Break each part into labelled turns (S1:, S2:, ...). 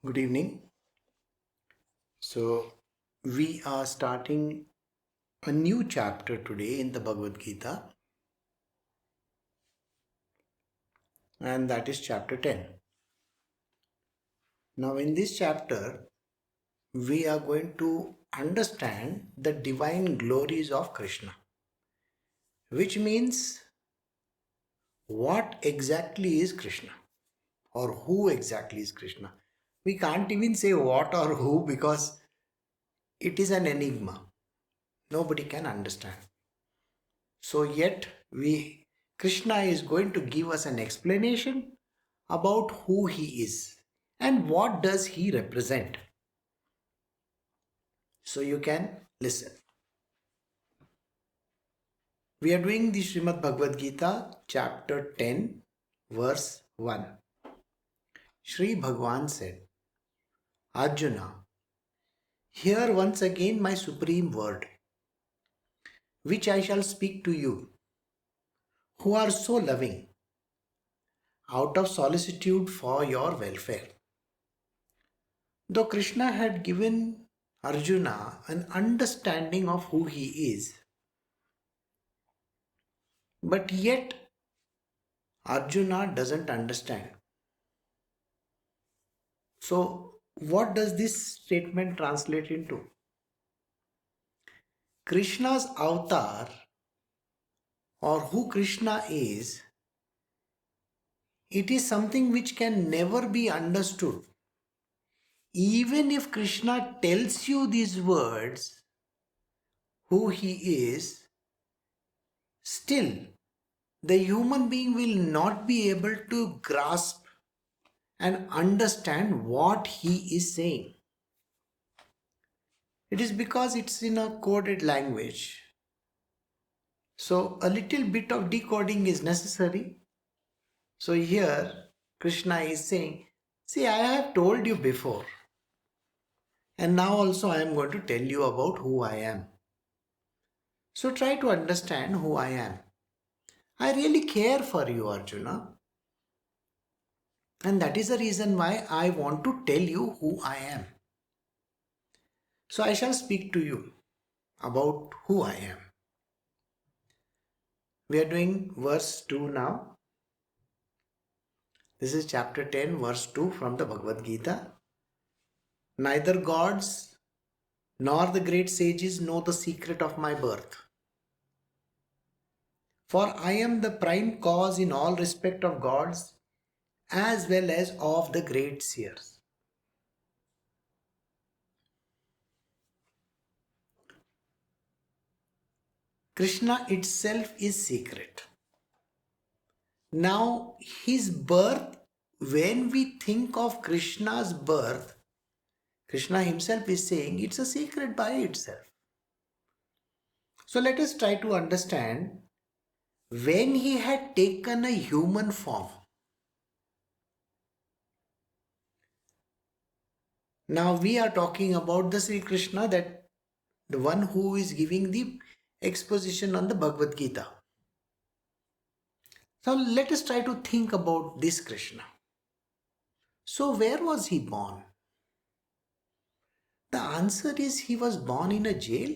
S1: Good evening. So, we are starting a new chapter today in the Bhagavad Gita, and that is chapter 10. Now, in this chapter, we are going to understand the divine glories of Krishna, which means what exactly is Krishna or who exactly is Krishna. We can't even say what or who because it is an enigma. Nobody can understand. So yet we Krishna is going to give us an explanation about who he is and what does he represent. So you can listen. We are doing the Srimad Bhagavad Gita chapter 10 verse 1. Sri Bhagwan said, Arjuna, hear once again my supreme word, which I shall speak to you, who are so loving, out of solicitude for your welfare. Though Krishna had given Arjuna an understanding of who he is, but yet Arjuna doesn't understand. So, what does this statement translate into? Krishna's avatar or who Krishna is, it is something which can never be understood. Even if Krishna tells you these words, who he is, still the human being will not be able to grasp and understand what he is saying. It is because it's in a coded language. So a little bit of decoding is necessary. So here Krishna is saying, see, I have told you before, and now also I am going to tell you about who I am. So try to understand who I am. I really care for you, Arjuna, and that is the reason why I want to tell you who I am. So I shall speak to you about who I am. We are doing verse 2 now. This is chapter 10, verse 2 from the Bhagavad Gita. Neither gods nor the great sages know the secret of my birth. For I am the prime cause in all respect of gods as well as of the great seers. Krishna itself is secret. Now, his birth, when we think of Krishna's birth, Krishna himself is saying it's a secret by itself. So let us try to understand when he had taken a human form. Now we are talking about the Sri Krishna, that the one who is giving the exposition on the Bhagavad Gita. So let us try to think about this Krishna. So where was he born? The answer is he was born in a jail.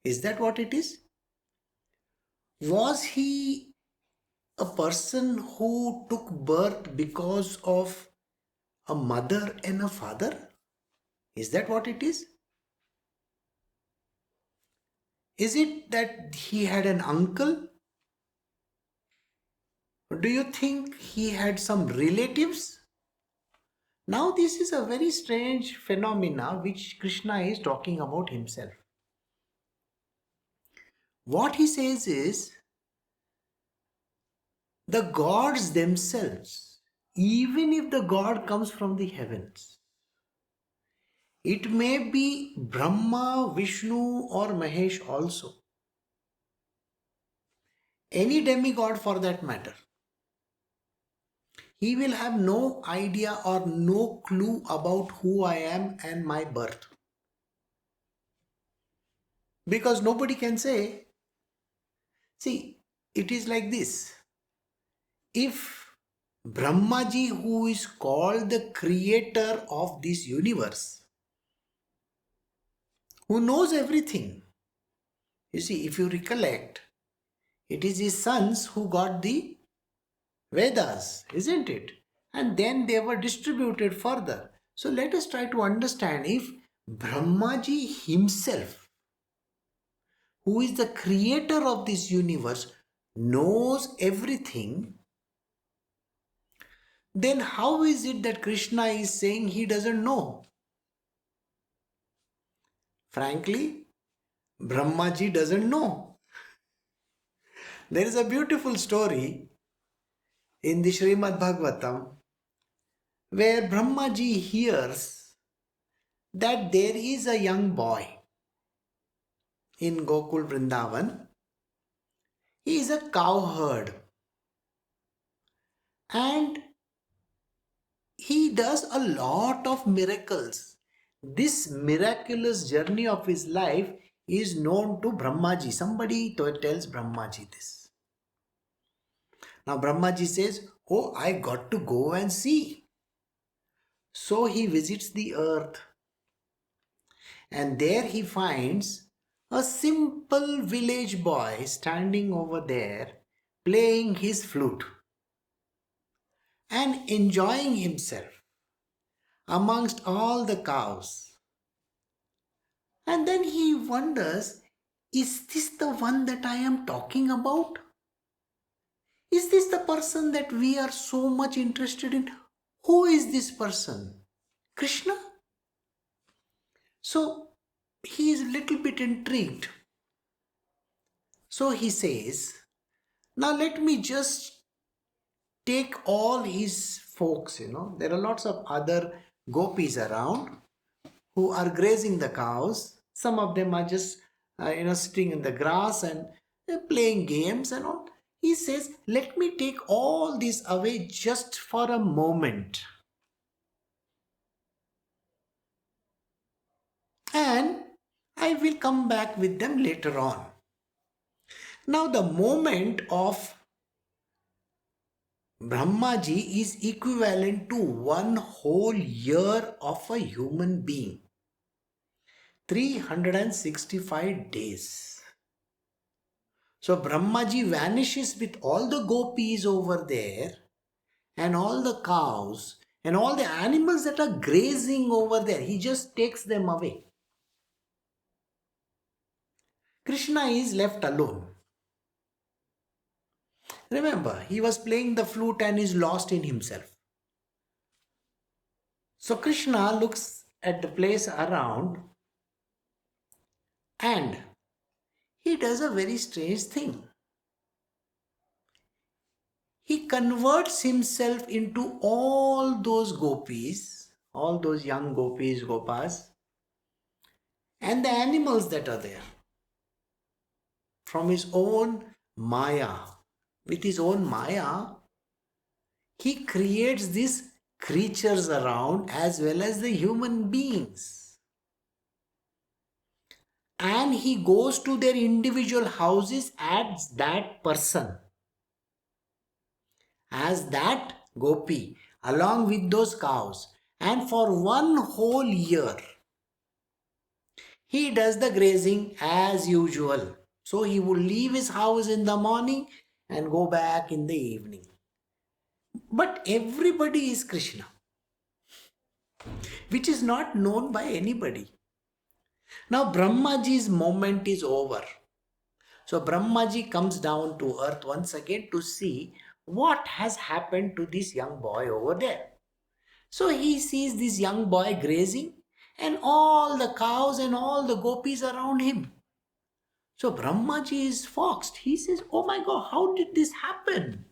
S1: Is that what it is? Was he a person who took birth because of a mother and a father? Is that what it is? Is it that he had an uncle? Do you think he had some relatives? Now this is a very strange phenomena which Krishna is talking about himself. What he says is the gods themselves, even if the god comes from the heavens, it may be Brahma, Vishnu or Mahesh also, any demigod for that matter, he will have no idea or no clue about who I am and my birth. Because nobody can say, see, it is like this. If Brahmaji, who is called the creator of this universe, who knows everything. You see, if you recollect, it is his sons who got the Vedas, isn't it? And then they were distributed further. So let us try to understand if Brahmaji himself, who is the creator of this universe, knows everything, then how is it that Krishna is saying he doesn't know? Frankly, Brahmaji doesn't know. There is a beautiful story in the Srimad Bhagavatam where Brahmaji hears that there is a young boy in Gokul Vrindavan. He is a cowherd and he does a lot of miracles. This miraculous journey of his life is known to Brahmaji. Somebody tells Brahmaji this. Now Brahmaji says, "Oh, I got to go and see." So he visits the earth and there he finds a simple village boy standing over there playing his flute and enjoying himself amongst all the cows. And then he wonders, is this the one that I am talking about? Is this the person that we are so much interested in? Who is this person? Krishna? So he is a little bit intrigued. So he says, now let me just take all his folks, there are lots of other gopis around who are grazing the cows. Some of them are just, sitting in the grass and playing games and all. He says, let me take all this away just for a moment. And I will come back with them later on. Now the moment of Brahmaji is equivalent to one whole year of a human being. 365 days. So Brahmaji vanishes with all the gopis over there and all the cows and all the animals that are grazing over there. He just takes them away. Krishna is left alone. Remember, he was playing the flute and is lost in himself. So Krishna looks at the place around and he does a very strange thing. He converts himself into all those gopis, all those young gopis, gopas, and the animals that are there. From his own Maya, with his own Maya, he creates these creatures around as well as the human beings. And he goes to their individual houses as that person, as that gopi, along with those cows. And for one whole year, he does the grazing as usual. So he would leave his house in the morning and go back in the evening. But everybody is Krishna, which is not known by anybody. Now Brahmaji's moment is over. So Brahmaji comes down to earth once again to see what has happened to this young boy over there. So he sees this young boy grazing and all the cows and all the gopis around him. So Brahmaji is foxed. He says, oh my God, how did this happen?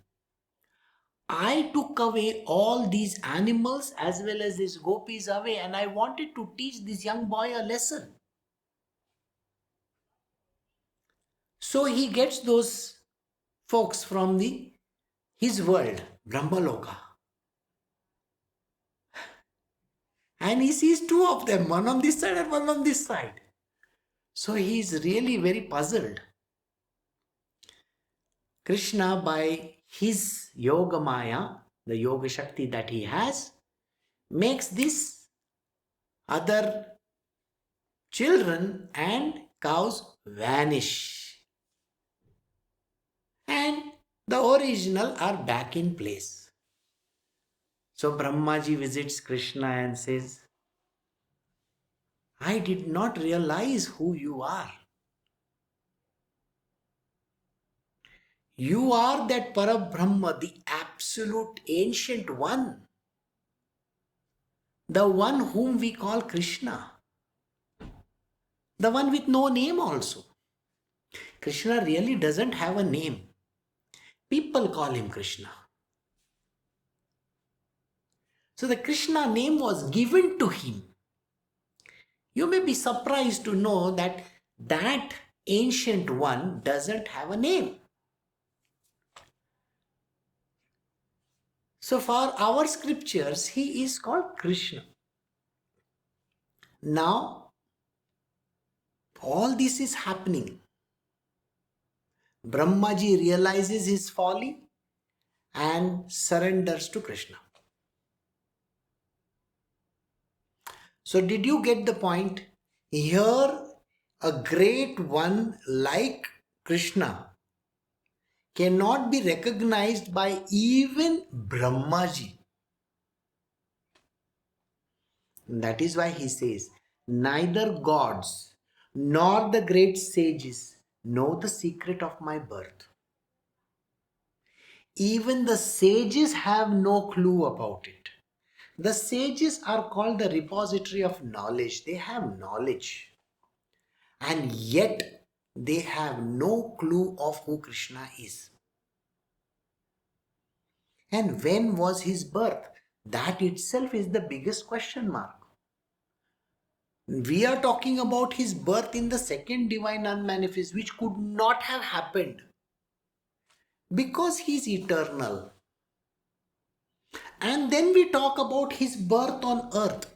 S1: I took away all these animals as well as these gopis away and I wanted to teach this young boy a lesson. So he gets those folks from his world, Brahmaloka. And he sees two of them, one on this side and one on this side. So he is really very puzzled. Krishna, by his Yoga Maya, the yoga shakti that he has, makes this other children and cows vanish. And the original are back in place. So Brahmaji visits Krishna and says, I did not realize who you are. You are that Parabrahma, the absolute ancient one, the one whom we call Krishna, the one with no name also. Krishna really doesn't have a name. People call him Krishna. So the Krishna name was given to him. You may be surprised to know that that ancient one doesn't have a name. So for our scriptures, he is called Krishna. Now, all this is happening. Brahmaji realizes his folly and surrenders to Krishna. So did you get the point? Here, a great one like Krishna cannot be recognized by even Brahmaji. That is why he says, neither gods nor the great sages know the secret of my birth. Even the sages have no clue about it. The sages are called the repository of knowledge. They have knowledge. And yet they have no clue of who Krishna is. And when was his birth? That itself is the biggest question mark. We are talking about his birth in the second divine unmanifest, which could not have happened because he is eternal. And then we talk about his birth on earth.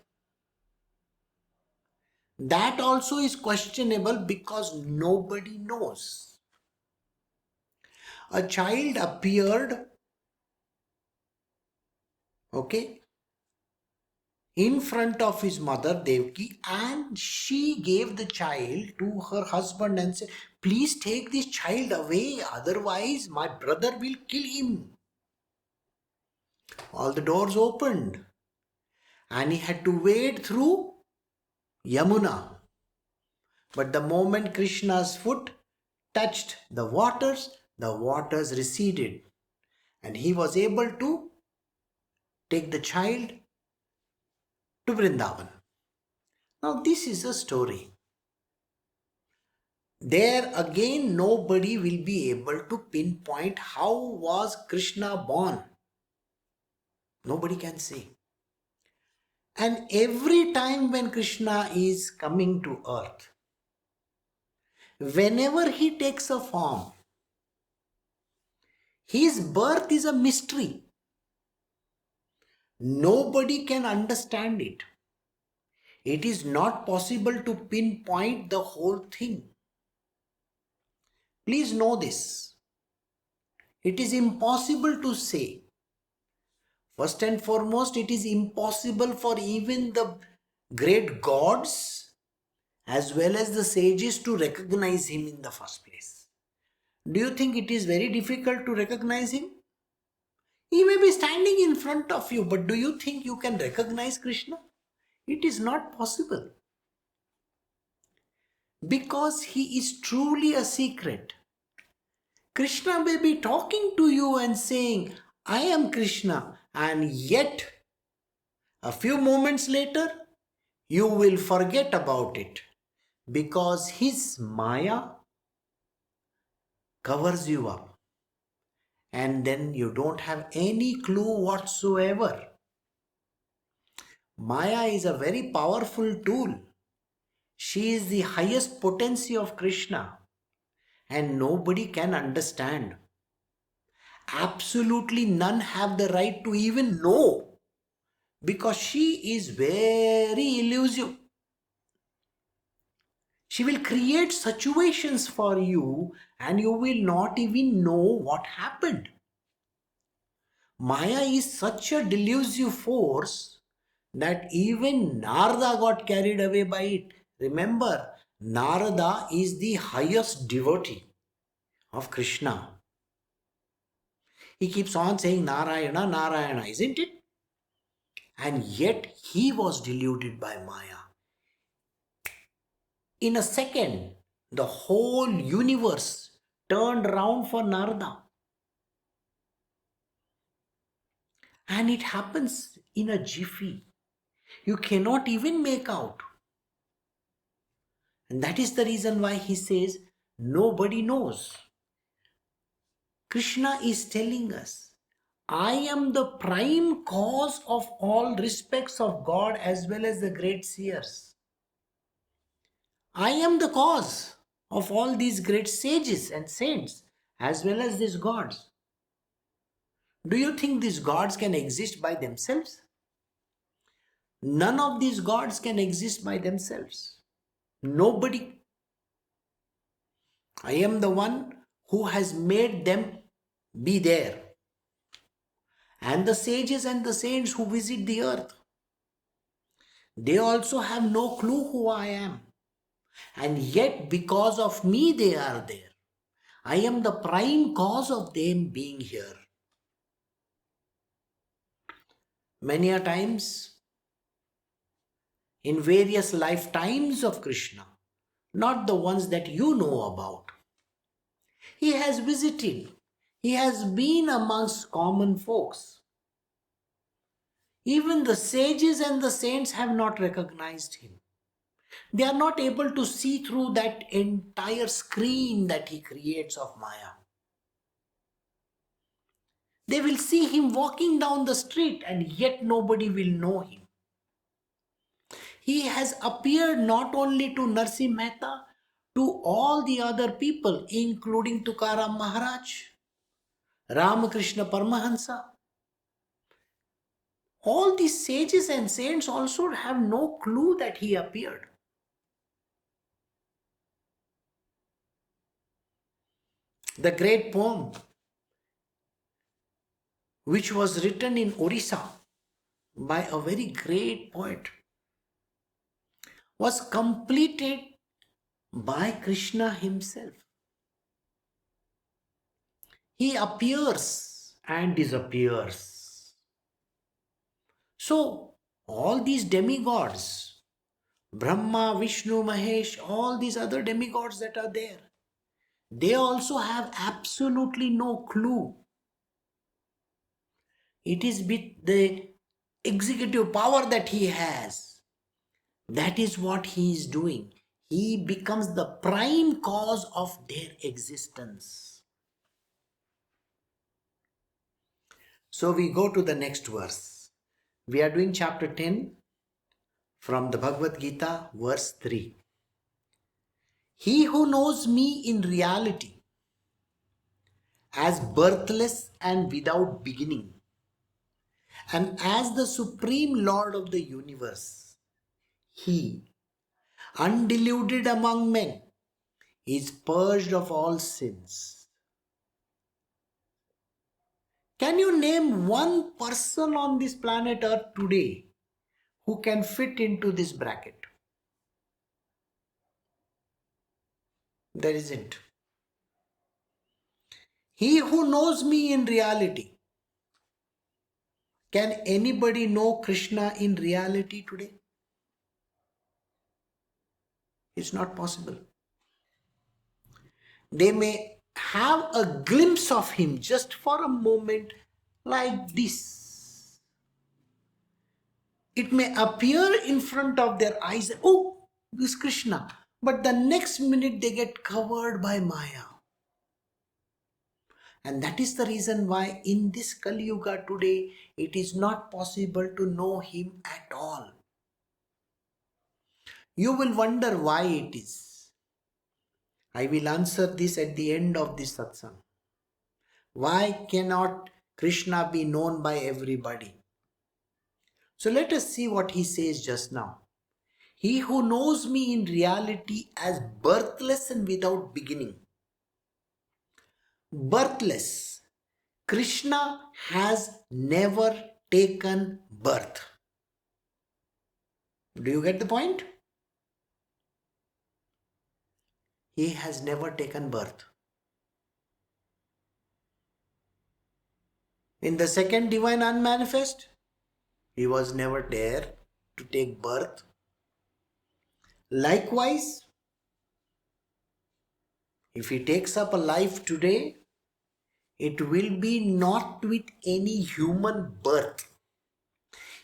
S1: That also is questionable because nobody knows. A child appeared, okay, in front of his mother Devaki, and she gave the child to her husband and said, please take this child away, otherwise my brother will kill him. All the doors opened and he had to wade through Yamuna. But the moment Krishna's foot touched the waters receded and he was able to take the child to Vrindavan. Now this is a story. There again nobody will be able to pinpoint how was Krishna born. Nobody can say. And every time when Krishna is coming to earth, whenever he takes a form, his birth is a mystery. Nobody can understand it. It is not possible to pinpoint the whole thing. Please know this. It is impossible to say. First and foremost, it is impossible for even the great gods as well as the sages to recognize him in the first place. Do you think it is very difficult to recognize him? He may be standing in front of you, but do you think you can recognize Krishna? It is not possible. Because he is truly a secret. Krishna may be talking to you and saying, I am Krishna, and yet a few moments later, you will forget about it because his Maya covers you up. And then you don't have any clue whatsoever. Maya is a very powerful tool. She is the highest potency of Krishna and nobody can understand. Absolutely none have the right to even know because she is very elusive. She will create situations for you and you will not even know what happened. Maya is such a delusive force that even Narada got carried away by it. Remember, Narada is the highest devotee of Krishna. He keeps on saying Narayana, Narayana, isn't it? And yet he was deluded by Maya. In a second, the whole universe turned round for Narada. And it happens in a jiffy. You cannot even make out. And that is the reason why he says, nobody knows. Krishna is telling us, I am the prime cause of all respects of God as well as the great seers. I am the cause of all these great sages and saints as well as these gods. Do you think these gods can exist by themselves? None of these gods can exist by themselves. Nobody. I am the one who has made them be there. And the sages and the saints who visit the earth, they also have no clue who I am. And yet, because of me, they are there. I am the prime cause of them being here. Many a times, in various lifetimes of Krishna, not the ones that you know about, he has visited, he has been amongst common folks. Even the sages and the saints have not recognized him. They are not able to see through that entire screen that he creates of Maya. They will see him walking down the street and yet nobody will know him. He has appeared not only to Narsi Mehta, to all the other people, including Tukaram Maharaj, Ramakrishna Paramahansa. All these sages and saints also have no clue that he appeared. The great poem, which was written in Orissa by a very great poet, was completed by Krishna himself. He appears and disappears. So, all these demigods, Brahma, Vishnu, Mahesh, all these other demigods that are there, they also have absolutely no clue. It is with the executive power that he has. That is what he is doing. He becomes the prime cause of their existence. So we go to the next verse. We are doing chapter 10 from the Bhagavad Gita, verse 3. He who knows me in reality as birthless and without beginning, and as the Supreme Lord of the universe, he, undeluded among men, is purged of all sins. Can you name one person on this planet Earth today who can fit into this bracket? There isn't. He who knows me in reality. Can anybody know Krishna in reality today? It's not possible. They may have a glimpse of him just for a moment, like this. It may appear in front of their eyes, oh, this is Krishna. But the next minute they get covered by Maya. And that is the reason why in this Kali Yuga today, it is not possible to know him at all. You will wonder why it is. I will answer this at the end of this satsang. Why cannot Krishna be known by everybody? So let us see what he says just now. He who knows me in reality as birthless and without beginning. Birthless Krishna has never taken birth. Do you get the point? He has never taken birth. In the second divine unmanifest, he was never there to take birth. Likewise, if he takes up a life today, it will be not with any human birth.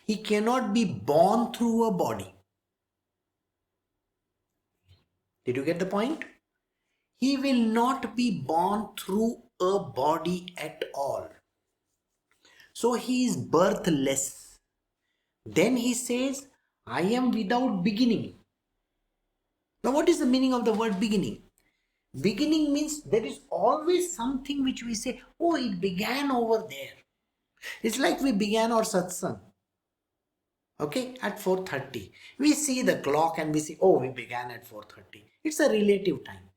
S1: He cannot be born through a body. Did you get the point? He will not be born through a body at all. So he is birthless. Then he says, I am without beginning. Now what is the meaning of the word beginning? Beginning means there is always something which we say, oh, it began over there. It's like we began our satsang. Okay, at 4:30. We see the clock and we say, oh, we began at 4:30. It's a relative time.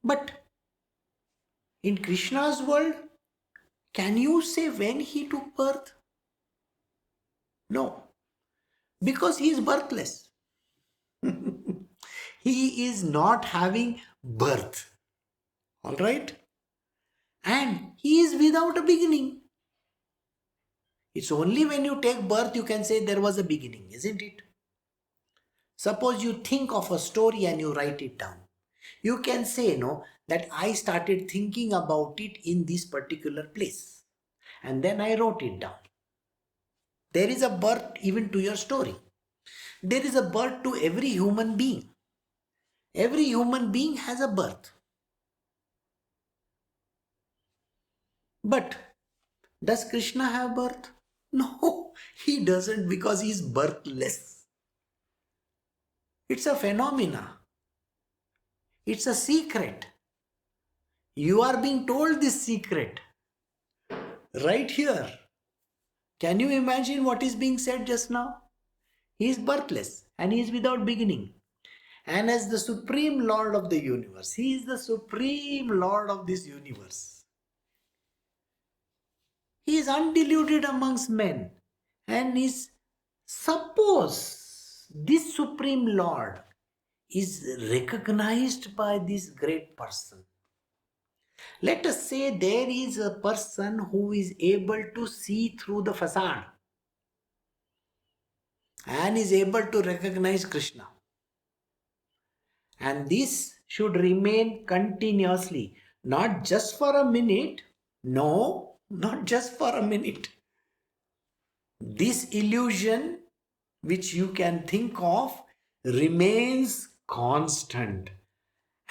S1: But in Krishna's world, can you say when he took birth? No, because he is birthless. He is not having birth. All right? And he is without a beginning. It's only when you take birth you can say there was a beginning, isn't it? Suppose you think of a story and you write it down. You can say, no, that I started thinking about it in this particular place. And then I wrote it down. There is a birth even to your story. There is a birth to every human being. Every human being has a birth. But does Krishna have birth? No, he doesn't, because he is birthless. It's a phenomena. It's a secret. You are being told this secret right here. Can you imagine what is being said just now? He is birthless and he is without beginning. And as the Supreme Lord of the universe, he is the Supreme Lord of this universe. He is undiluted amongst men and is, suppose this Supreme Lord is recognized by this great person. Let us say there is a person who is able to see through the facade and is able to recognize Krishna. And this should remain continuously, not just for a minute. No, not just for a minute. This illusion which you can think of remains constant.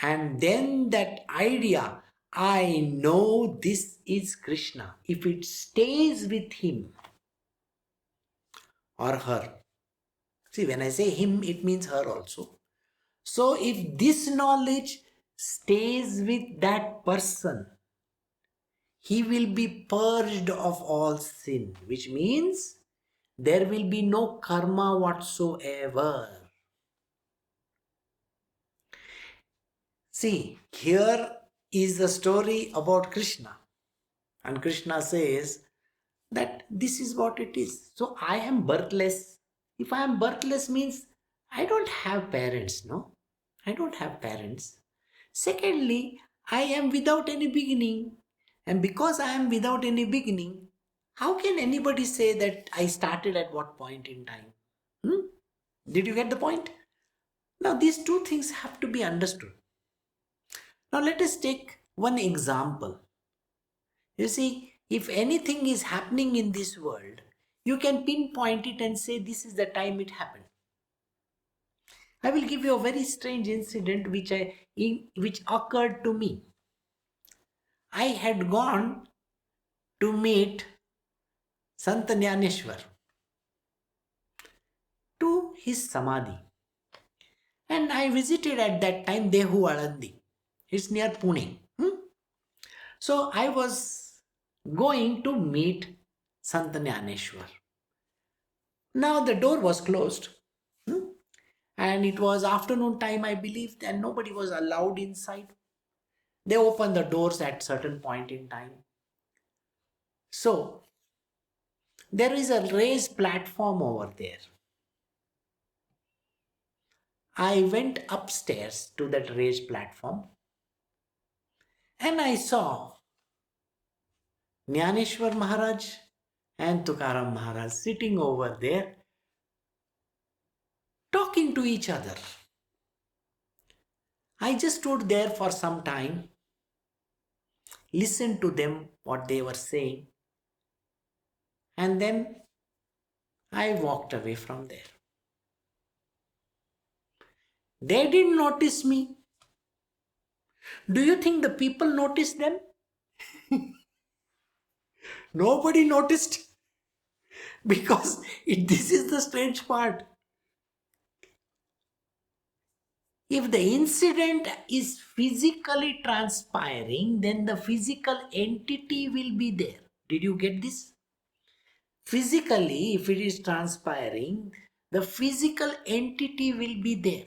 S1: And then that idea, I know this is Krishna, if it stays with him or her. See, when I say him, it means her also. So if this knowledge stays with that person, he will be purged of all sin, which means there will be no karma whatsoever. See, here is the story about Krishna. And Krishna says that this is what it is. So I am birthless. If I am birthless means I don't have parents, no? I don't have parents. Secondly, I am without any beginning. And because I am without any beginning, how can anybody say that I started at what point in time? Did you get the point? Now these two things have to be understood. Now let us take one example. You see, if anything is happening in this world, you can pinpoint it and say this is the time it happened. I will give you a very strange incident which occurred to me. I had gone to meet Sant Jnaneshwar to his samadhi. And I visited at that time Dehu Alandi. It's near Pune. So I was going to meet Sant Jnaneshwar. Now the door was closed. And it was afternoon time, I believe, and nobody was allowed inside. They opened the doors at certain point in time. So, there is a raised platform over there. I went upstairs to that raised platform and I saw Jnaneshwar Maharaj and Tukaram Maharaj sitting over there talking to each other. I just stood there for some time, listened to them, what they were saying, and then I walked away from there. They didn't notice me. Do you think the people noticed them? Nobody noticed. Because this is the strange part. If the incident is physically transpiring, then the physical entity will be there. Did you get this? Physically, if it is transpiring, the physical entity will be there.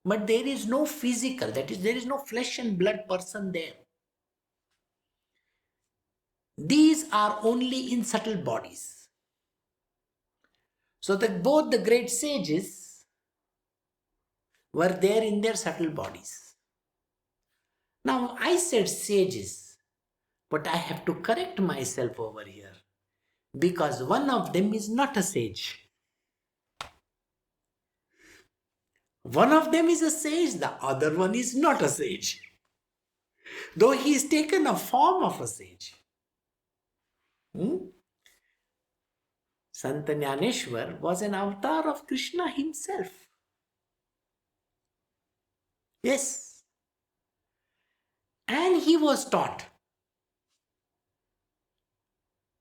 S1: But there is no physical, that is, there is no flesh and blood person there. These are only in subtle bodies. So that both the great sages were there in their subtle bodies. Now I said sages, but I have to correct myself over here because one of them is not a sage. One of them is a sage, the other one is not a sage. Though he is taken a form of a sage. Sant Jnaneshwar was an avatar of Krishna himself. Yes. And he was taught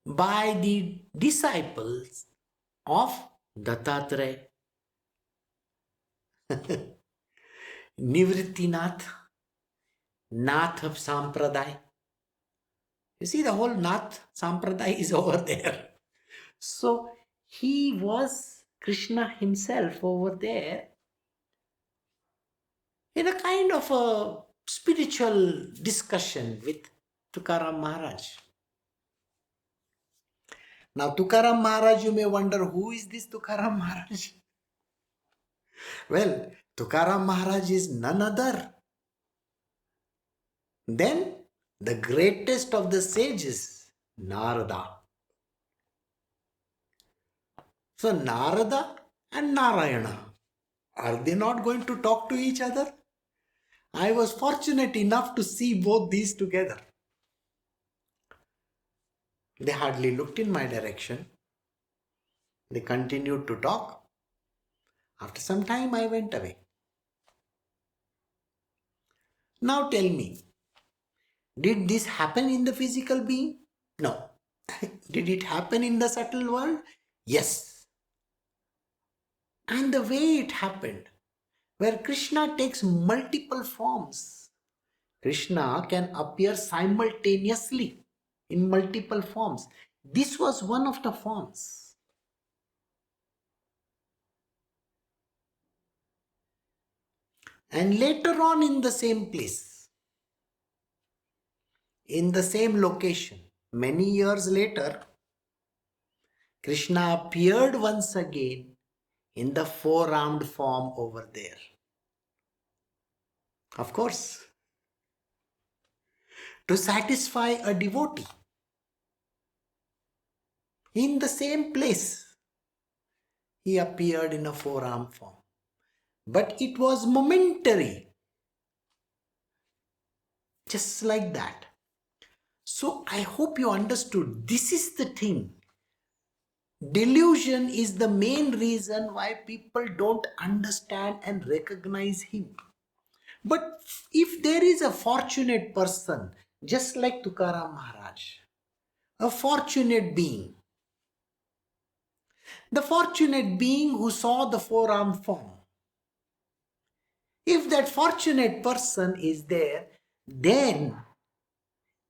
S1: by the disciples of Dattatreya, Nivrittinath, Nath of Sampradaya. You see, the whole Nath Sampradaya is over there. So he was Krishna himself over there in a kind of a spiritual discussion with Tukaram Maharaj. Now, Tukaram Maharaj, you may wonder, who is this Tukaram Maharaj? Well, Tukaram Maharaj is none other than the greatest of the sages, Narada. So, Narada and Narayana, are they not going to talk to each other? I was fortunate enough to see both these together. They hardly looked in my direction. They continued to talk. After some time, I went away. Now tell me, did this happen in the physical being? No. Did it happen in the subtle world? Yes. And the way it happened, where Krishna takes multiple forms. Krishna can appear simultaneously in multiple forms. This was one of the forms. And later on in the same place, in the same location, many years later, Krishna appeared once again in the four-armed form over there. Of course, to satisfy a devotee. In the same place, he appeared in a four-armed form. But it was momentary. Just like that. So I hope you understood. This is the thing. Delusion is the main reason why people don't understand and recognize him. But if there is a fortunate person, just like Tukaram Maharaj, a fortunate being, the fortunate being who saw the four-armed form, if that fortunate person is there, then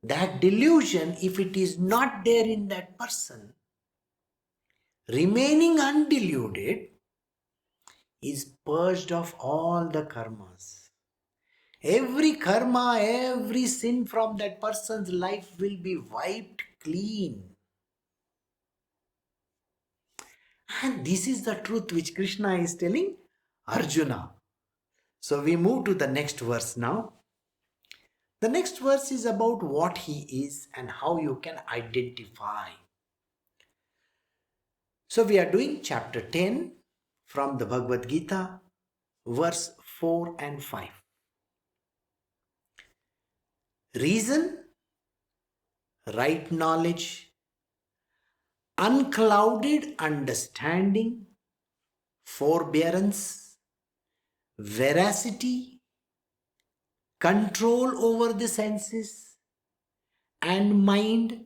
S1: that delusion, if it is not there in that person, remaining undeluded, is purged of all the karmas. Every karma, every sin from that person's life will be wiped clean. And this is the truth which Krishna is telling Arjuna. So we move to the next verse now. The next verse is about what he is and how you can identify. So we are doing chapter 10 from the Bhagavad Gita, verse 4 and 5. Reason, right knowledge, unclouded understanding, forbearance, veracity, control over the senses and mind,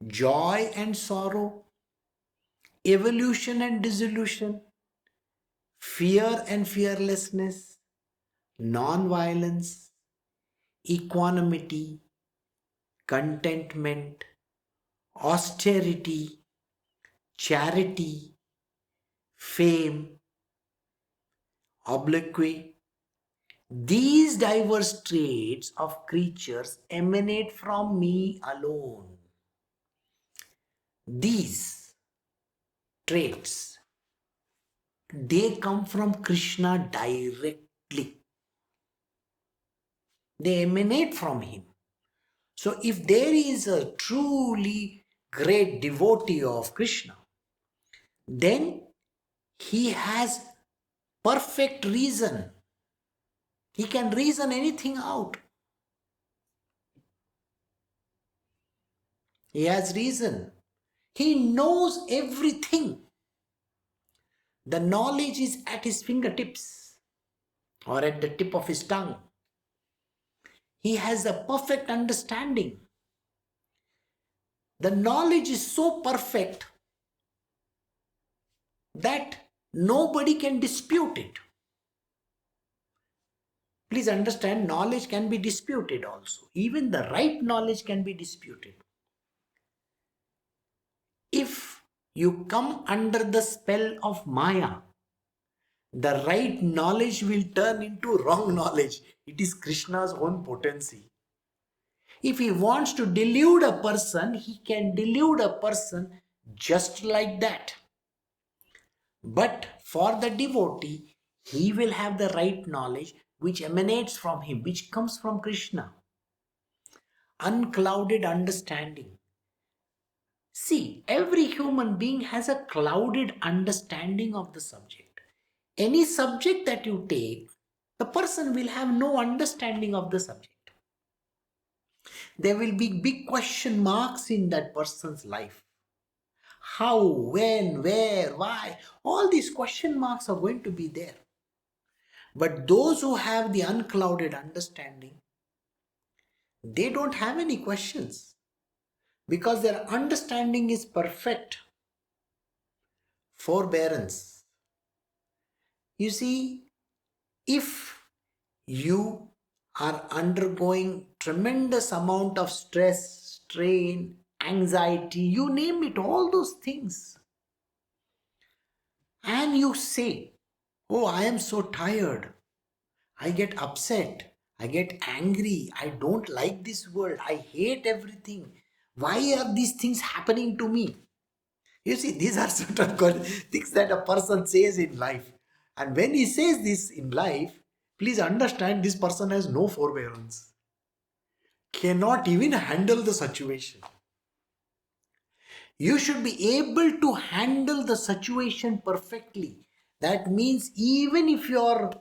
S1: joy and sorrow, evolution and dissolution, fear and fearlessness, non-violence, equanimity, contentment, austerity, charity, fame, obloquy. These diverse traits of creatures emanate from me alone. These traits, they come from Krishna directly. They emanate from him. So if there is a truly great devotee of Krishna, then he has perfect reason. He can reason anything out. He has reason. He knows everything. The knowledge is at his fingertips or at the tip of his tongue. He has a perfect understanding. The knowledge is so perfect that nobody can dispute it. Please understand, knowledge can be disputed also. Even the right knowledge can be disputed. If you come under the spell of Maya, the right knowledge will turn into wrong knowledge. It is Krishna's own potency. If he wants to delude a person, he can delude a person just like that. But for the devotee, he will have the right knowledge which emanates from him, which comes from Krishna. Unclouded understanding. See, every human being has a clouded understanding of the subject. Any subject that you take, the person will have no understanding of the subject. There will be big question marks in that person's life. How, when, where, why, all these question marks are going to be there. But those who have the unclouded understanding, they don't have any questions because their understanding is perfect. Forbearance. You see, if you are undergoing tremendous amount of stress, strain, anxiety, you name it, all those things, and you say, oh, I am so tired, I get upset, I get angry, I don't like this world, I hate everything, why are these things happening to me? You see, these are certain things that a person says in life. And when he says this in life, please understand this person has no forbearance, cannot even handle the situation. You should be able to handle the situation perfectly. That means even if you are,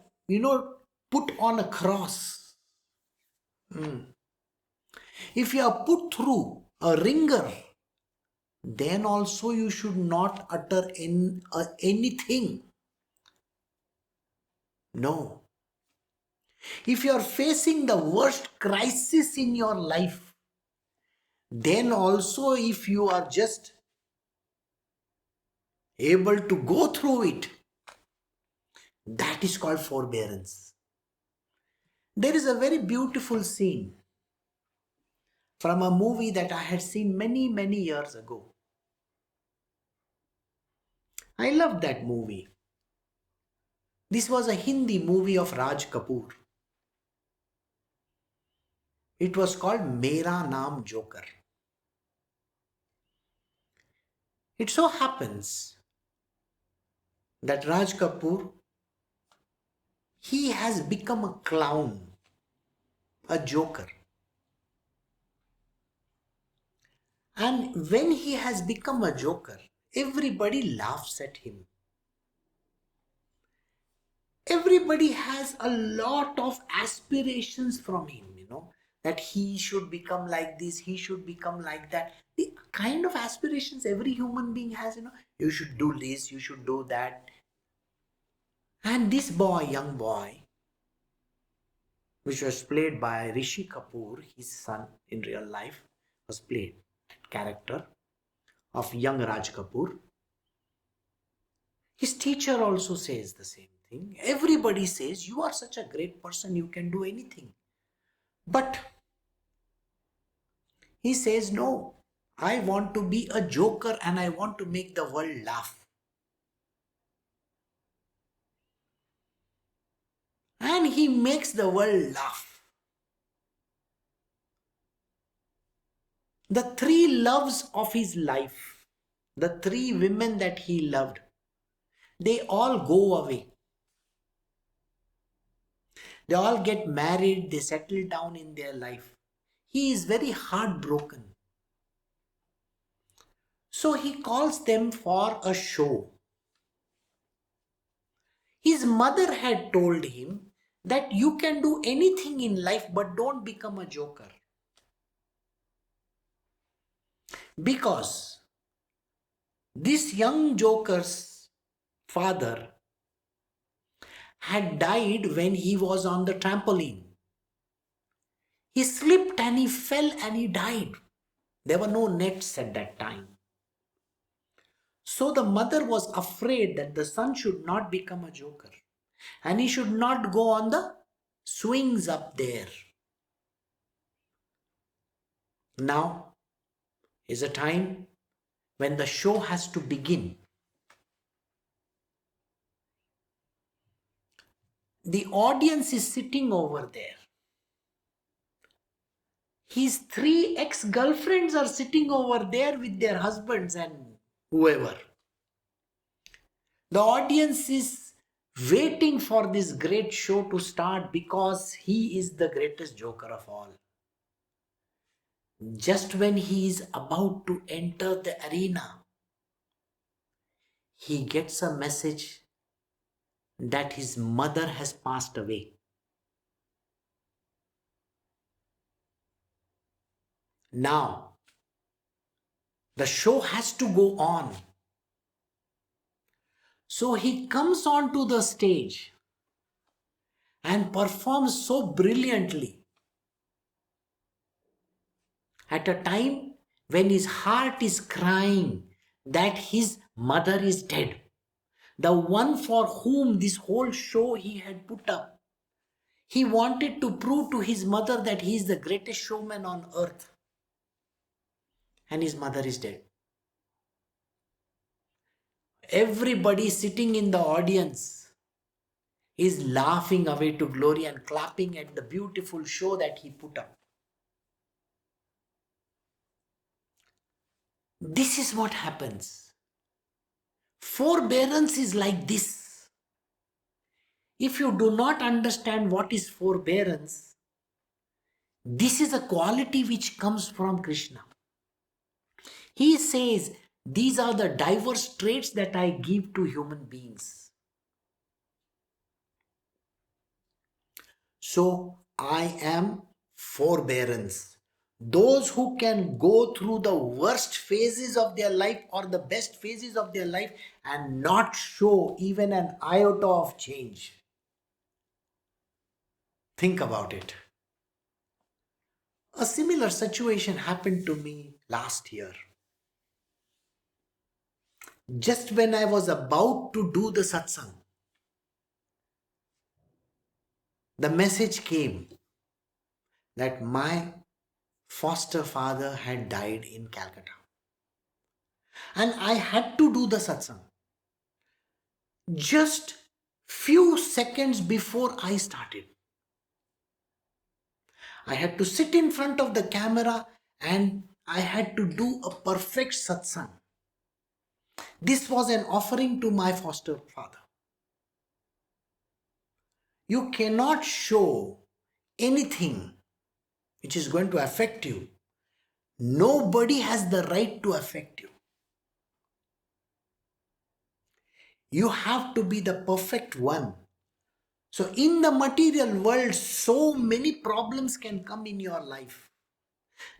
S1: put on a cross, if you are put through a ringer, then also you should not utter anything. No. If you are facing the worst crisis in your life, then also if you are just able to go through it, that is called forbearance. There is a very beautiful scene from a movie that I had seen many, many years ago. I loved that movie. This was a Hindi movie of Raj Kapoor. It was called Mera Naam Joker. It so happens that Raj Kapoor, he has become a clown, a joker. And when he has become a joker, everybody laughs at him. Everybody has a lot of aspirations from him, that he should become like this, he should become like that. The kind of aspirations every human being has, you should do this, you should do that. And this boy, young boy, which was played by Rishi Kapoor, his son in real life, was played character of young Raj Kapoor. His teacher also says the same thing. Everybody says, you are such a great person, you can do anything. But he says, no, I want to be a joker and I want to make the world laugh. And he makes the world laugh. The three loves of his life, the three women that he loved, they all go away. They all get married, they settle down in their life. He is very heartbroken. So he calls them for a show. His mother had told him that you can do anything in life but don't become a joker. Because this young joker's father had died when he was on the trampoline. He slipped and he fell and he died. There were no nets at that time. So the mother was afraid that the son should not become a joker and he should not go on the swings up there. Now is a time when the show has to begin. The audience is sitting over there. His three ex-girlfriends are sitting over there with their husbands and whoever. The audience is waiting for this great show to start because he is the greatest joker of all. Just when he is about to enter the arena, he gets a message that his mother has passed away. Now, the show has to go on. So he comes onto the stage and performs so brilliantly at a time when his heart is crying that his mother is dead. The one for whom this whole show he had put up. He wanted to prove to his mother that he is the greatest showman on earth. And his mother is dead. Everybody sitting in the audience is laughing away to glory and clapping at the beautiful show that he put up. This is what happens. Forbearance is like this. If you do not understand what is forbearance, this is a quality which comes from Krishna. He says, these are the diverse traits that I give to human beings. So I am forbearance. Those who can go through the worst phases of their life or the best phases of their life and not show even an iota of change. Think about it. A similar situation happened to me last year. Just when I was about to do the satsang, the message came that my foster father had died in Calcutta. And I had to do the satsang. Just few seconds before I started, I had to sit in front of the camera and I had to do a perfect satsang. This was an offering to my foster father. You cannot show anything which is going to affect you. Nobody has the right to affect you. You have to be the perfect one. So in the material world, so many problems can come in your life.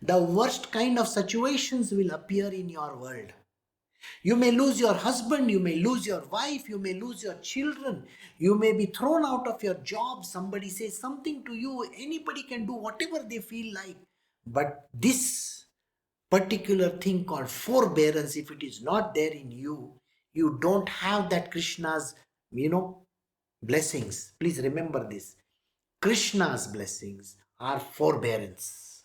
S1: The worst kind of situations will appear in your world. You may lose your husband, you may lose your wife, you may lose your children, you may be thrown out of your job, somebody says something to you, anybody can do whatever they feel like. But this particular thing called forbearance, if it is not there in you, you don't have that Krishna's, blessings. Please remember this. Krishna's blessings are forbearance,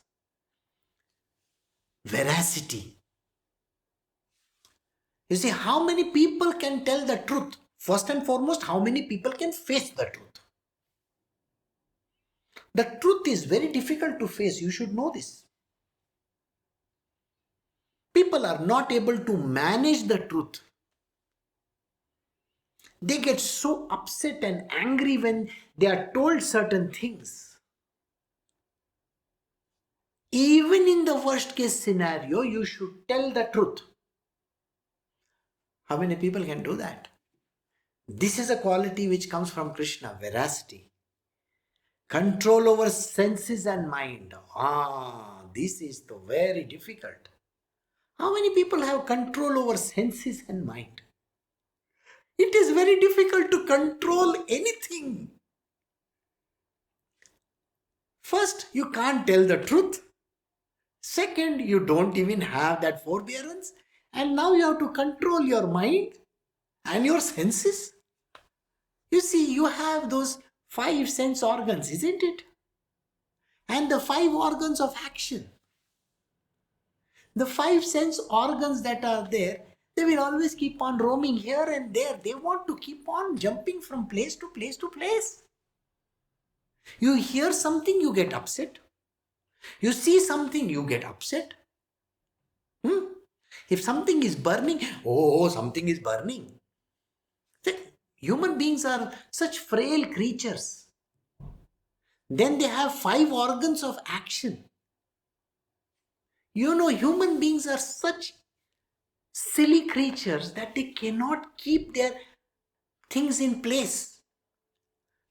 S1: veracity. You see, how many people can tell the truth? First and foremost, how many people can face the truth? The truth is very difficult to face. You should know this. People are not able to manage the truth. They get so upset and angry when they are told certain things. Even in the worst case scenario, you should tell the truth. How many people can do that? This is a quality which comes from Krishna, veracity. Control over senses and mind. This is the very difficult. How many people have control over senses and mind? It is very difficult to control anything. First, you can't tell the truth. Second, you don't even have that forbearance. And now you have to control your mind and your senses. You see, you have those 5 sense organs, isn't it? And the 5 organs of action. The 5 sense organs that are there, they will always keep on roaming here and there. They want to keep on jumping from place to place to place. You hear something, you get upset. You see something, you get upset. If something is burning, something is burning. Human beings are such frail creatures. Then they have 5 organs of action. Human beings are such silly creatures that they cannot keep their things in place.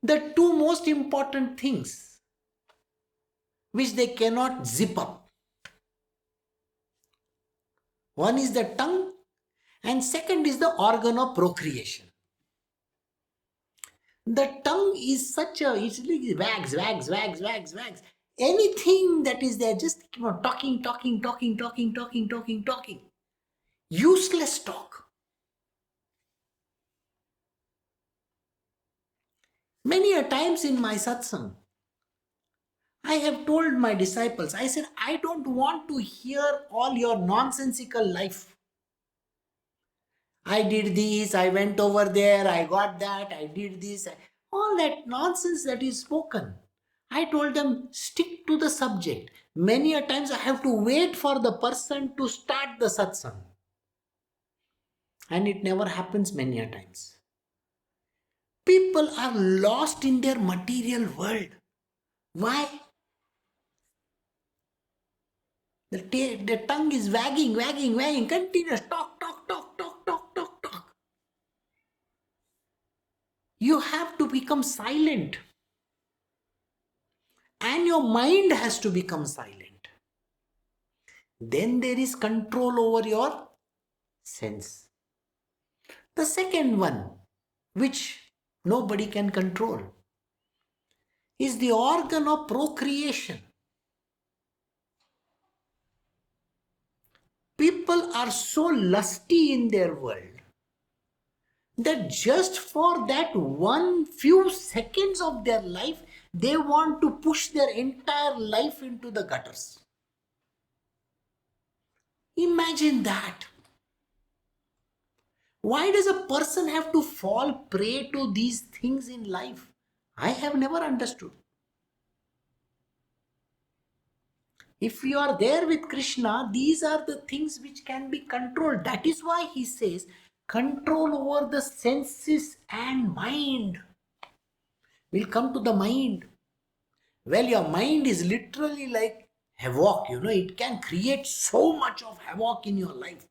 S1: The 2 most important things which they cannot zip up. One is the tongue and second is the organ of procreation. The tongue is such a, it wags. Anything that is there, just talking. Useless talk. Many a times in my satsang, I have told my disciples, I said, I don't want to hear all your nonsensical life. I did this, I went over there, I got that, I did this. All that nonsense that is spoken. I told them, stick to the subject. Many a times I have to wait for the person to start the satsang. And it never happens many a times. People are lost in their material world. Why? The tongue is wagging, continuous talk. You have to become silent. And your mind has to become silent. Then there is control over your sense. The second one, which nobody can control, is the organ of procreation. People are so lusty in their world that just for that one few seconds of their life, they want to push their entire life into the gutters. Imagine that. Why does a person have to fall prey to these things in life? I have never understood. If you are there with Krishna, these are the things which can be controlled. That is why he says, control over the senses and mind. We'll come to the mind. Well, your mind is literally like havoc, it can create so much of havoc in your life.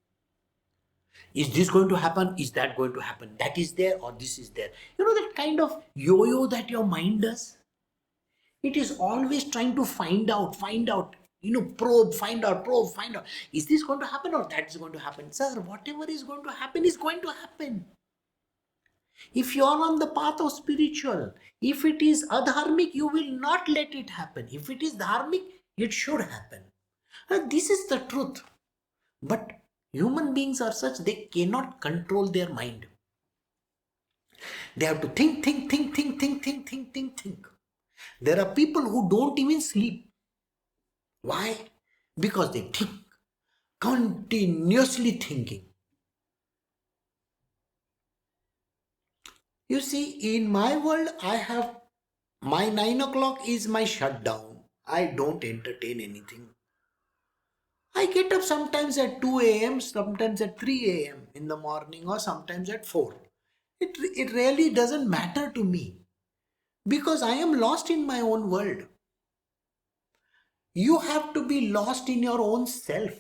S1: Is this going to happen? Is that going to happen? That is there or this is there. That kind of yo-yo that your mind does? It is always trying to find out, probe, find out, probe, find out. Is this going to happen or that is going to happen? Sir, whatever is going to happen is going to happen. If you are on the path of spiritual, if it is adharmic, you will not let it happen. If it is dharmic, it should happen. This is the truth. But human beings are such, they cannot control their mind. They have to think. There are people who don't even sleep. Why? Because they think, continuously thinking. You see, in my world, I have my 9 o'clock is my shutdown. I don't entertain anything. I get up sometimes at 2 a.m., sometimes at 3 a.m. in the morning, or sometimes at 4. It really doesn't matter to me because I am lost in my own world. You have to be lost in your own self.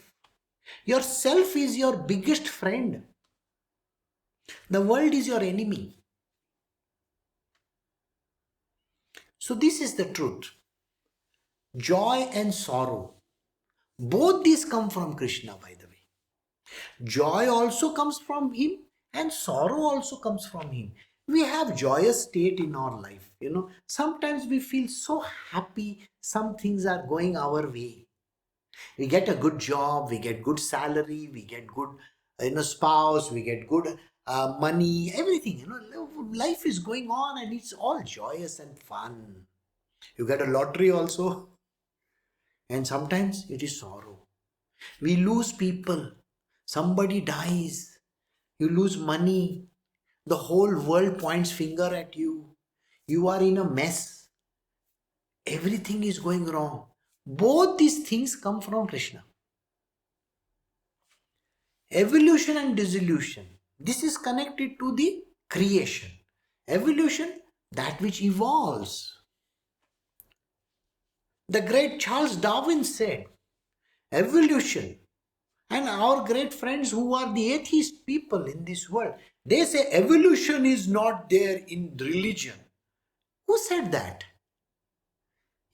S1: Your self is your biggest friend. The world is your enemy. So this is the truth. Joy and sorrow. Both these come from Krishna, by the way. Joy also comes from him and sorrow also comes from him. We have joyous state in our life. Sometimes we feel so happy, some things are going our way. We get a good job, we get good salary, we get good spouse, we get good money, everything. Life is going on and it's all joyous and fun. You get a lottery also. And sometimes it is sorrow. We lose people. Somebody dies. You lose money. The whole world points finger at you. You are in a mess. Everything is going wrong. Both these things come from Krishna. Evolution and dissolution. This is connected to the creation. Evolution, that which evolves. The great Charles Darwin said, evolution, and our great friends who are the atheist people in this world, they say evolution is not there in religion. Who said that?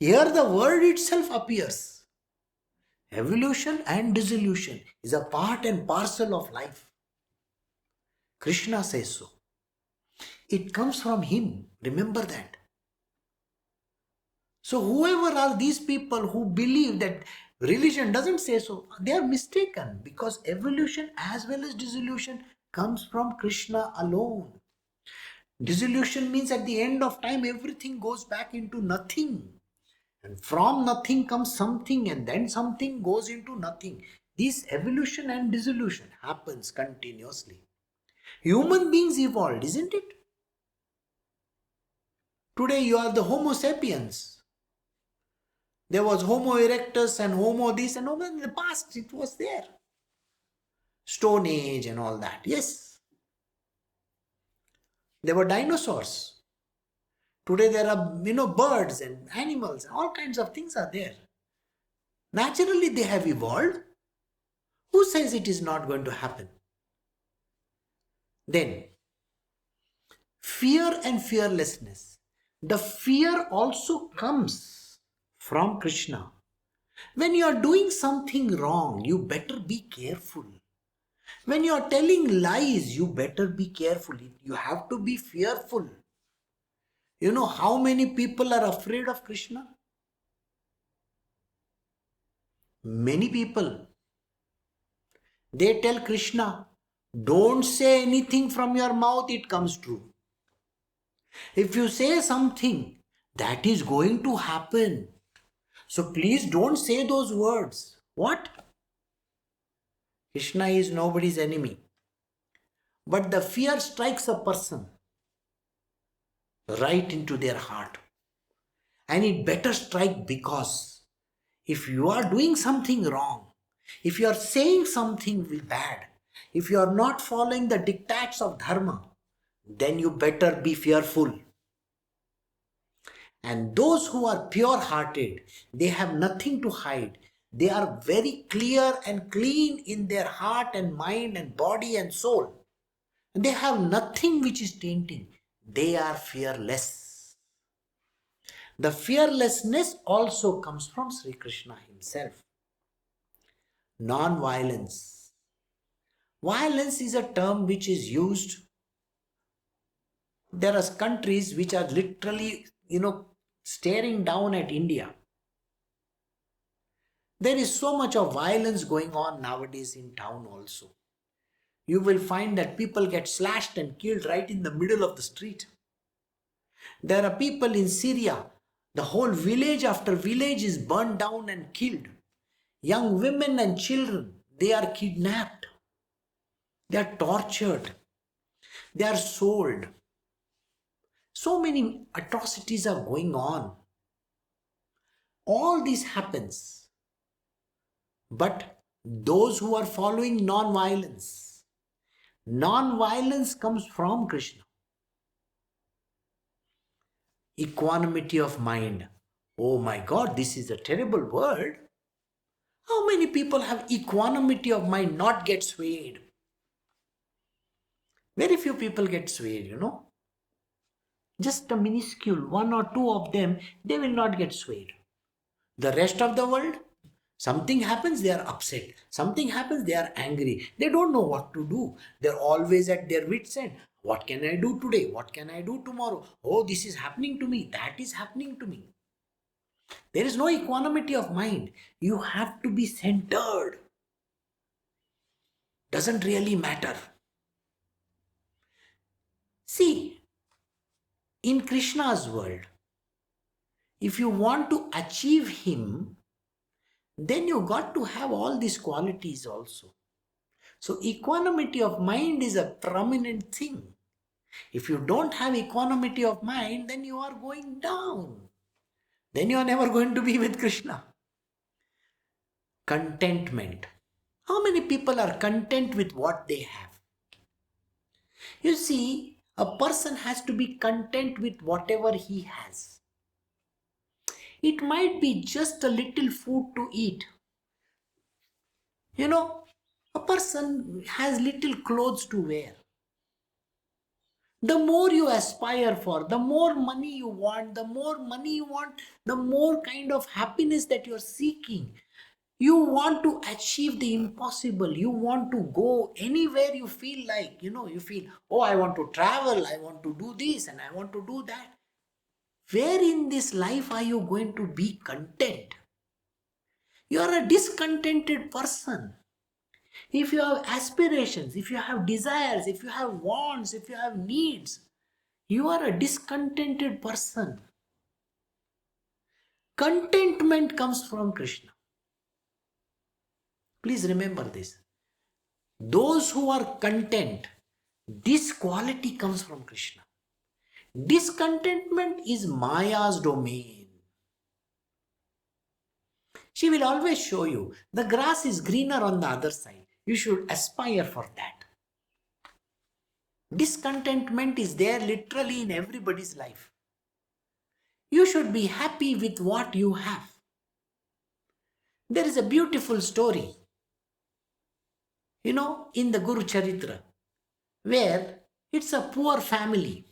S1: Here the word itself appears. Evolution and dissolution is a part and parcel of life. Krishna says so. It comes from him. Remember that. So whoever are these people who believe that religion doesn't say so, they are mistaken, because evolution as well as dissolution comes from Krishna alone. Dissolution means at the end of time everything goes back into nothing. And from nothing comes something, and then something goes into nothing. This evolution and dissolution happens continuously. Human beings evolved, isn't it? Today you are the Homo sapiens. There was Homo erectus and Homo this and Homo in the past. It was there. Stone Age and all that. Yes. There were dinosaurs. Today there are, birds and animals. All kinds of things are there. Naturally they have evolved. Who says it is not going to happen? Then, fear and fearlessness. The fear also comes from Krishna. When you are doing something wrong, you better be careful. When you are telling lies, you better be careful. You have to be fearful. You know how many people are afraid of Krishna? Many people. They tell Krishna, don't say anything from your mouth, it comes true. If you say something, that is going to happen. So please don't say those words. What? Krishna is nobody's enemy. But the fear strikes a person right into their heart. And it better strike, because if you are doing something wrong, if you are saying something bad, If you are not following the dictats of dharma, then you better be fearful. And those who are pure hearted, they have nothing to hide. They are very clear and clean in their heart and mind and body and soul. They have nothing which is tainting. They are fearless. The fearlessness also comes from Sri Krishna himself. Non-violence. Violence is a term which is used. There are countries which are literally, staring down at India. There is so much of violence going on nowadays in town also. You will find that people get slashed and killed right in the middle of the street. There are people in Syria, the whole village after village is burned down and killed. Young women and children, they are kidnapped. They are tortured. They are sold. So many atrocities are going on. All this happens. But those who are following non-violence, non-violence comes from Krishna. Equanimity of mind. Oh my God, this is a terrible word. How many people have equanimity of mind, not get swayed? Very few people get swayed, Just a minuscule, one or two of them, they will not get swayed. The rest of the world, something happens, they are upset. Something happens, they are angry. They don't know what to do. They're always at their wits' end. What can I do today? What can I do tomorrow? Oh, this is happening to me. That is happening to me. There is no equanimity of mind. You have to be centered. Doesn't really matter. See, in Krishna's world, if you want to achieve him, then you got to have all these qualities also. So equanimity of mind is a prominent thing. If you don't have equanimity of mind, then you are going down. Then you are never going to be with Krishna. Contentment. How many people are content with what they have? You see, a person has to be content with whatever he has. It might be just a little food to eat. A person has little clothes to wear. The more you aspire for, the more money you want, the more kind of happiness that you're seeking. You want to achieve the impossible. You want to go anywhere you feel like, you feel, oh, I want to travel, I want to do this and I want to do that. Where in this life are you going to be content? You are a discontented person. If you have aspirations, if you have desires, if you have wants, if you have needs, you are a discontented person. Contentment comes from Krishna. Please remember this. Those who are content, this quality comes from Krishna. Discontentment is Maya's domain. She will always show you the grass is greener on the other side. You should aspire for that. Discontentment is there literally in everybody's life. You should be happy with what you have. There is a beautiful story, in the Guru Charitra, where it's a poor family.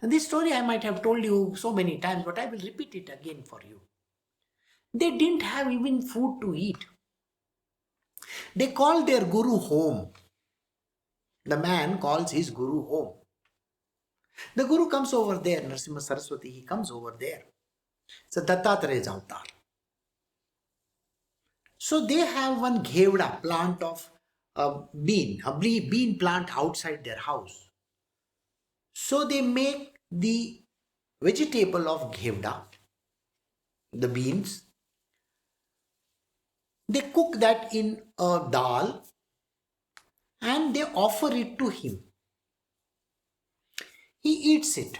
S1: And this story I might have told you so many times, but I will repeat it again for you. They didn't have even food to eat. They called their Guru home. The man calls his Guru home. The Guru comes over there, Narasimha Saraswati, he comes over there. It's a Dattatraya's avatar. So they have one ghevda plant of a bean plant outside their house. So they make the vegetable of ghevda, the beans. They cook that in a dal and they offer it to him. He eats it.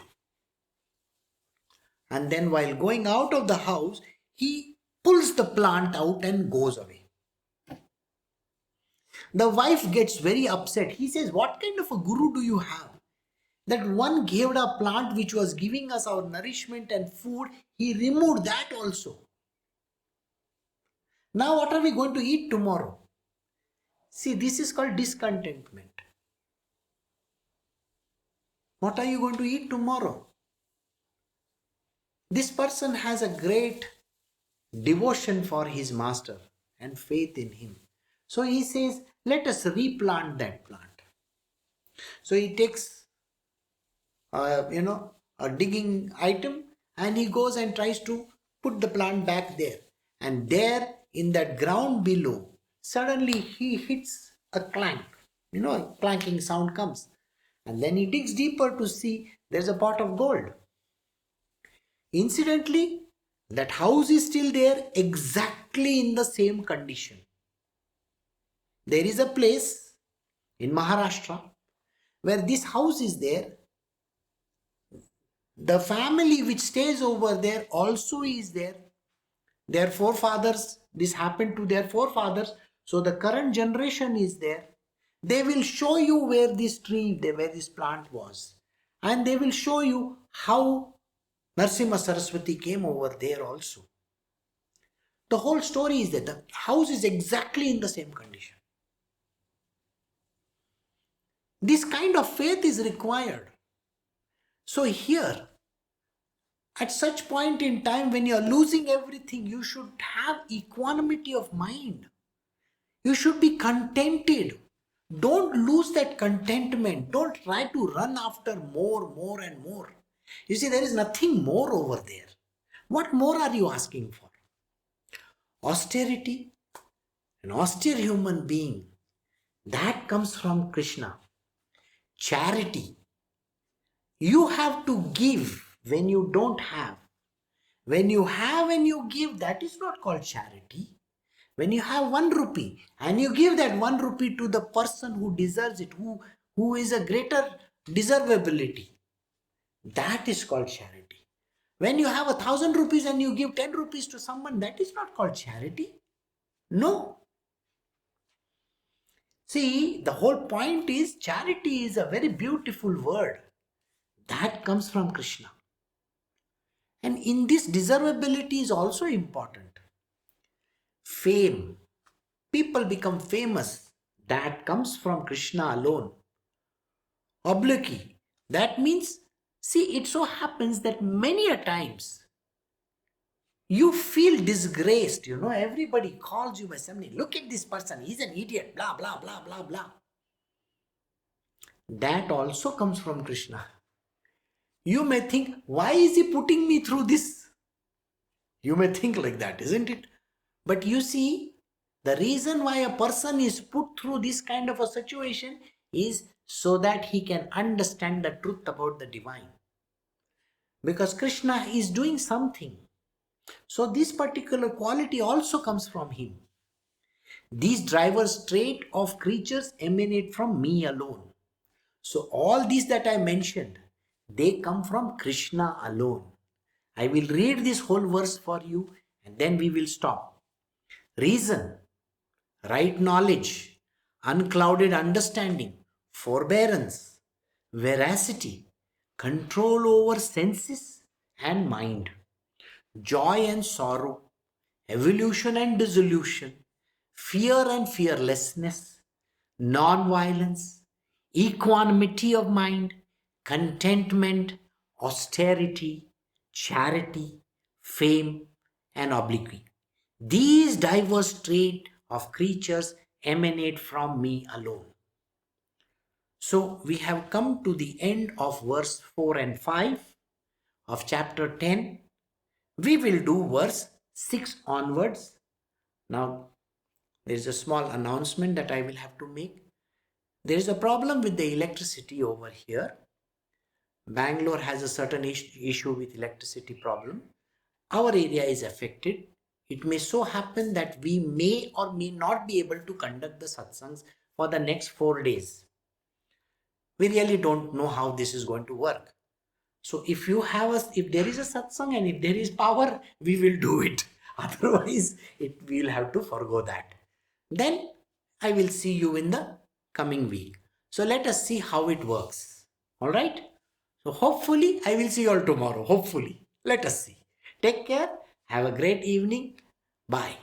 S1: And then while going out of the house, he pulls the plant out and goes away. The wife gets very upset. He says, what kind of a guru do you have? That one gave a plant which was giving us our nourishment and food, he removed that also. Now what are we going to eat tomorrow? See, this is called discontentment. What are you going to eat tomorrow? This person has a great devotion for his master and faith in him. So he says, let us replant that plant. So he takes, a digging item, and he goes and tries to put the plant back there. And there in that ground below, suddenly he hits a clank. A clanking sound comes. And then he digs deeper to see there's a pot of gold. Incidentally, that house is still there exactly in the same condition. There is a place in Maharashtra where this house is there. The family which stays over there also is there. Their forefathers, this happened to their forefathers. So the current generation is there. They will show you where this tree, where this plant was. And they will show you how Narasimha Saraswati came over there also. The whole story is that the house is exactly in the same condition. This kind of faith is required. So here, at such point in time when you are losing everything, you should have equanimity of mind. You should be contented. Don't lose that contentment. Don't try to run after more and more. You see, there is nothing more over there. What more are you asking for? Austerity, an austere human being, that comes from Krishna. Charity, you have to give when you don't have. When you have and you give, that is not called charity. When you have 1 rupee and you give that 1 rupee to the person who deserves it, who is a greater deservability, that is called charity. When you have 1,000 rupees and you give 10 rupees to someone, that is not called charity. No. See, the whole point is charity is a very beautiful word. That comes from Krishna. And in this, deservability is also important. Fame. People become famous. That comes from Krishna alone. Obloquy. That means, see, it so happens that many a times you feel disgraced. Everybody calls you by something. Look at this person. He's an idiot. Blah, blah, blah, blah, blah. That also comes from Krishna. You may think, why is he putting me through this? You may think like that, isn't it? But you see, the reason why a person is put through this kind of a situation is so that he can understand the truth about the divine. Because Krishna is doing something. So this particular quality also comes from him. These driver's trait of creatures emanate from me alone. So all these that I mentioned, they come from Krishna alone. I will read this whole verse for you and then we will stop. Reason, right knowledge, unclouded understanding, forbearance, veracity, control over senses and mind, joy and sorrow, evolution and dissolution, fear and fearlessness, non-violence, equanimity of mind, contentment, austerity, charity, fame, and obloquy. These diverse traits of creatures emanate from me alone. So we have come to the end of verse 4 and 5 of chapter 10. We will do verse 6 onwards. Now, there is a small announcement that I will have to make. There is a problem with the electricity over here. Bangalore has a certain issue with electricity problem. Our area is affected. It may so happen that we may or may not be able to conduct the satsangs for the next 4 days. We really don't know how this is going to work. So if there is a satsang and if there is power, we will do it. Otherwise, we will have to forgo that. Then I will see you in the coming week. So let us see how it works. All right. So hopefully I will see you all tomorrow. Hopefully. Let us see. Take care. Have a great evening. Bye.